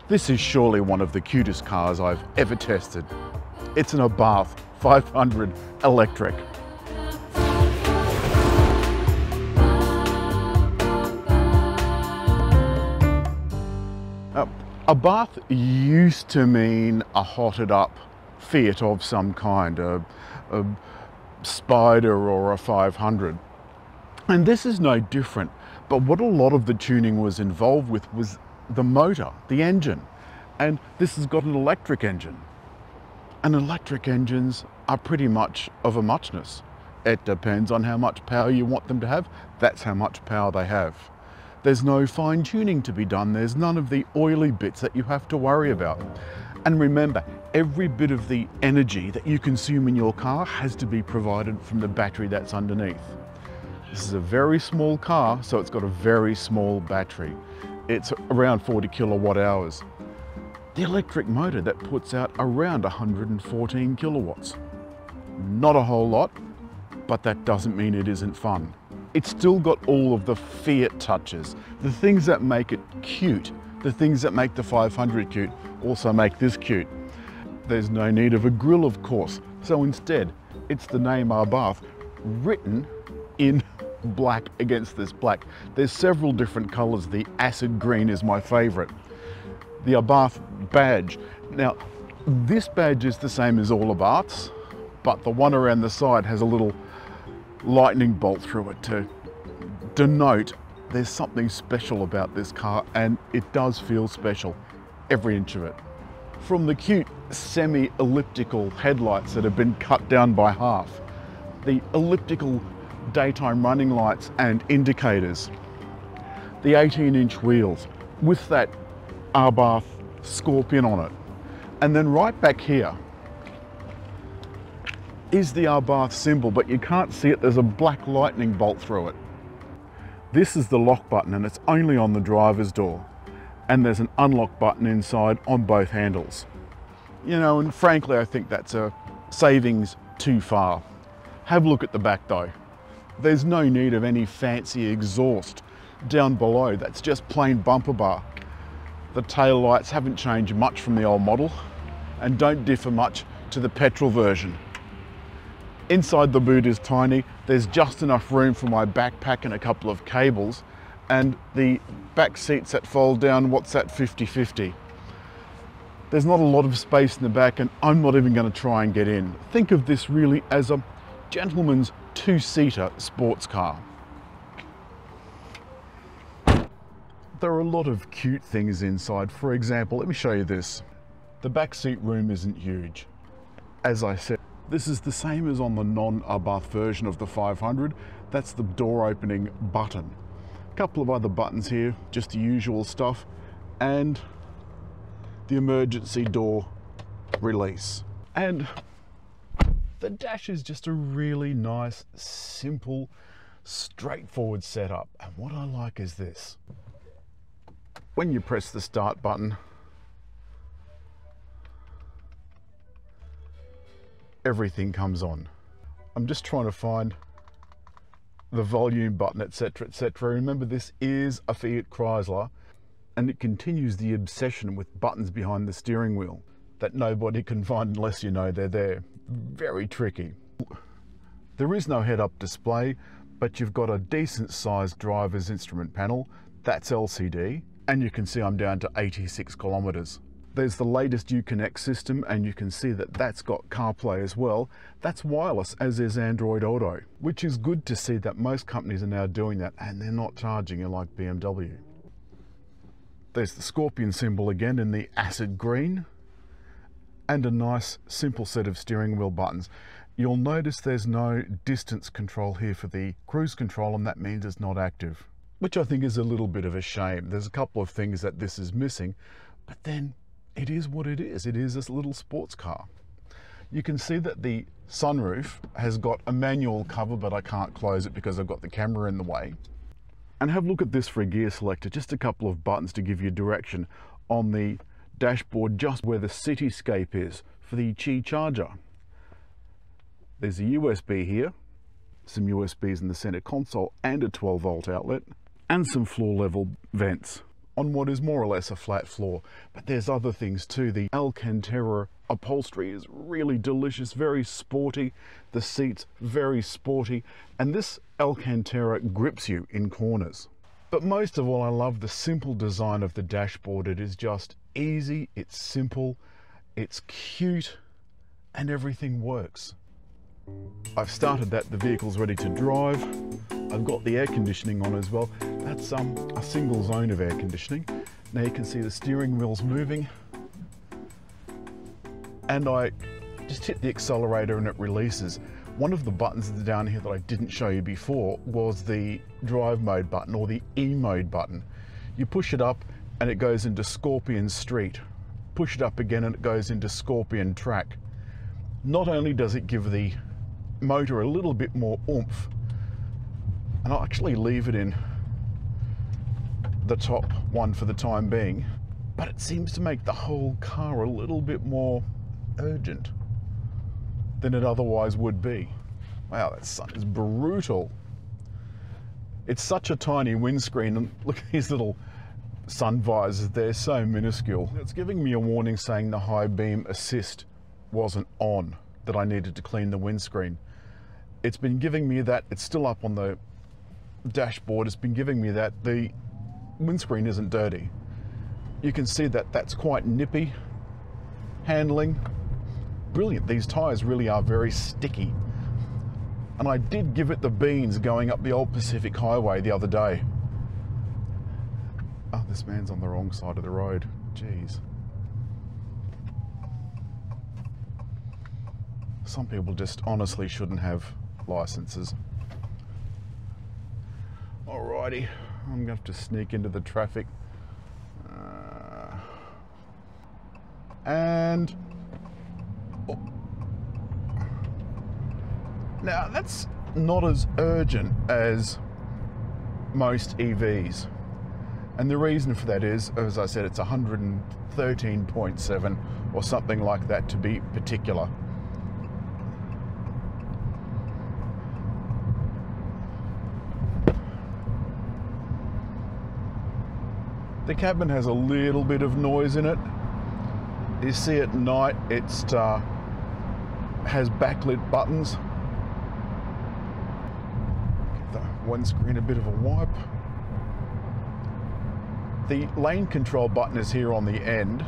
This is surely one of the cutest cars I've ever tested. It's an Abarth 500 electric. Abarth used to mean a hotted up Fiat of some kind, a Spider or a 500. And this is no different, but what a lot of the tuning was involved with was the motor, the engine. And this has got an electric engine. And electric engines are pretty much of a muchness. It depends on how much power you want them to have. That's how much power they have. There's no fine tuning to be done. There's none of the oily bits that you have to worry about. And remember, every bit of the energy that you consume in your car has to be provided from the battery that's underneath. This is a very small car, so it's got a very small battery. It's around 40 kilowatt hours. The electric motor that puts out around 114 kilowatts. Not a whole lot, but that doesn't mean it isn't fun. It's still got all of the Fiat touches. The things that make it cute, the things that make the 500 cute, also make this cute. There's no need of a grille, of course, so instead, it's the name Abarth written in black against this black. There's several different colors. The acid green is my favorite. The Abarth badge. Now, this badge is the same as all Abarths, but the one around the side has a little lightning bolt through it to denote there's something special about this car, and it does feel special, every inch of it. From the cute semi-elliptical headlights that have been cut down by half, the elliptical daytime running lights and indicators, the 18-inch wheels with that Abarth scorpion on it, and then right back here is the Abarth symbol, but you can't see it. There's a black lightning bolt through it. This is the lock button, and it's only on the driver's door, and there's an unlock button inside on both handles. You know, and frankly, I think that's a savings too far. Have a look at the back though. There's no need of any fancy exhaust down below. That's just plain bumper bar. The tail lights haven't changed much from the old model and don't differ much to the petrol version. Inside the boot is tiny. There's just enough room for my backpack and a couple of cables, and the back seats that fold down, what's that, 50-50. There's not a lot of space in the back, and I'm not even going to try and get in. Think of this really as a gentleman's two-seater sports car. There are a lot of cute things inside. For example, let me show you this. The back seat room isn't huge. As I said, this is the same as on the non-Abarth version of the 500. That's the door opening button. A couple of other buttons here, just the usual stuff, and the emergency door release. And the dash is just a really nice, simple, straightforward setup. And what I like is this. When you press the start button, everything comes on. I'm just trying to find the volume button, etc., etc. Remember, this is a Fiat Chrysler, and it continues the obsession with buttons behind the steering wheel that nobody can find unless you know they're there. Very tricky. There is no head-up display, but you've got a decent sized driver's instrument panel. That's LCD, and you can see I'm down to 86 kilometers. There's the latest Uconnect system, and you can see that that's got CarPlay as well. That's wireless, as is Android Auto, which is good to see that most companies are now doing that, and they're not charging you like BMW. There's the scorpion symbol again in the acid green, and a nice simple set of steering wheel buttons. You'll notice there's no distance control here for the cruise control, and that means it's not active, which I think is a little bit of a shame. There's a couple of things that this is missing, but then it is what it is. It is this little sports car. You can see that the sunroof has got a manual cover, but I can't close it because I've got the camera in the way. And have a look at this for a gear selector. Just a couple of buttons to give you direction on the dashboard, just where the cityscape is for the Qi charger. There's a USB here, some USBs in the center console, and a 12-volt outlet, and some floor level vents. on what is more or less a flat floor. But there's other things too. The Alcantara upholstery is really delicious, very sporty. The seats, very sporty. And this Alcantara grips you in corners. But most of all, I love the simple design of the dashboard. It is just easy, it's simple, it's cute, and everything works. I've started that, the vehicle's ready to drive. I've got the air conditioning on as well. That's a single zone of air conditioning. Now you can see the steering wheel's moving. And I just hit the accelerator and it releases. One of the buttons down here that I didn't show you before was the drive mode button, or the E mode button. You push it up and it goes into Scorpion Street. Push it up again and it goes into Scorpion Track. Not only does it give the motor a little bit more oomph, and I'll actually leave it in the top one for the time being, but it seems to make the whole car a little bit more urgent than it otherwise would be. Wow, that sun is brutal. It's such a tiny windscreen, and look at these little sun visors, they're so minuscule. It's giving me a warning saying the high beam assist wasn't on, that I needed to clean the windscreen. It's been giving me that, it's still up on the dashboard, it's been giving me that the windscreen isn't dirty. You can see that that's quite nippy handling. Brilliant, these tyres really are very sticky. And I did give it the beans going up the old Pacific Highway the other day. Oh, this man's on the wrong side of the road, jeez. Some people just honestly shouldn't have licenses. Alrighty, I'm gonna have to sneak into the traffic. And oh. Now that's not as urgent as most EVs. And the reason for that is, as I said, it's 113.7 or something like that, to be particular. The cabin has a little bit of noise in it. You see at night, it has backlit buttons. Give the windscreen a bit of a wipe. The lane control button is here on the end,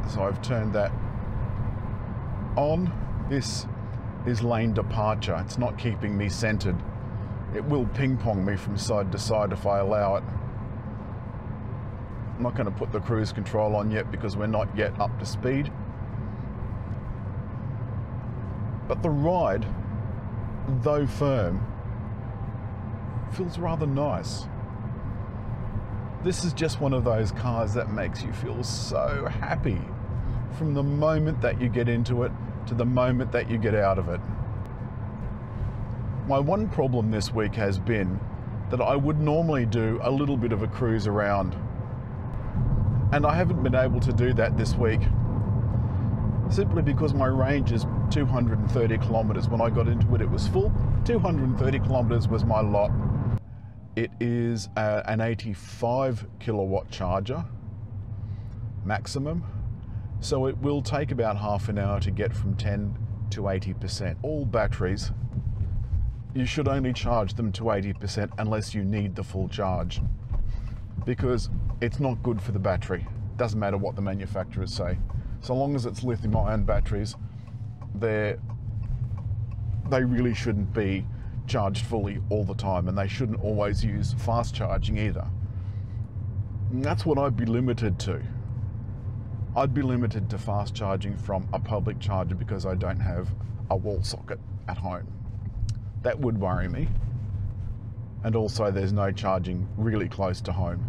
so I've turned that on. This is lane departure. It's not keeping me centered. It will ping pong me from side to side if I allow it. I'm not going to put the cruise control on yet because we're not yet up to speed. But the ride, though firm, feels rather nice. This is just one of those cars that makes you feel so happy from the moment that you get into it to the moment that you get out of it. My one problem this week has been that I would normally do a little bit of a cruise around, and I haven't been able to do that this week, simply because my range is 230 kilometers. When I got into it, it was full. 230 kilometers was my lot. It is an 85 kilowatt charger maximum, so it will take about half an hour to get from 10 to 80%. All batteries, you should only charge them to 80% unless you need the full charge, because it's not good for the battery. Doesn't matter what the manufacturers say. So long as it's lithium-ion batteries, they really shouldn't be charged fully all the time, and they shouldn't always use fast charging either. And that's what I'd be limited to. I'd be limited to fast charging from a public charger because I don't have a wall socket at home. That would worry me. And also there's no charging really close to home.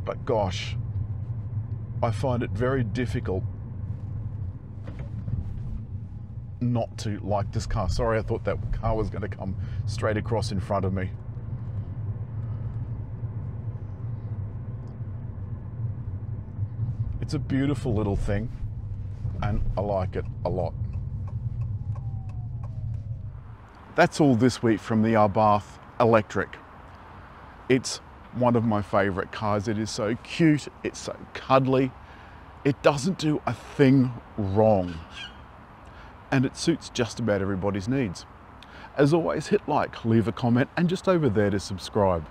But gosh, I find it very difficult not to like this car. Sorry, I thought that car was going to come straight across in front of me. It's a beautiful little thing, and I like it a lot. That's all this week from the Abarth Electric. It's one of my favorite cars. It is so cute, it's so cuddly, it doesn't do a thing wrong, and it suits just about everybody's needs. As always, hit like, leave a comment, and just over there to subscribe.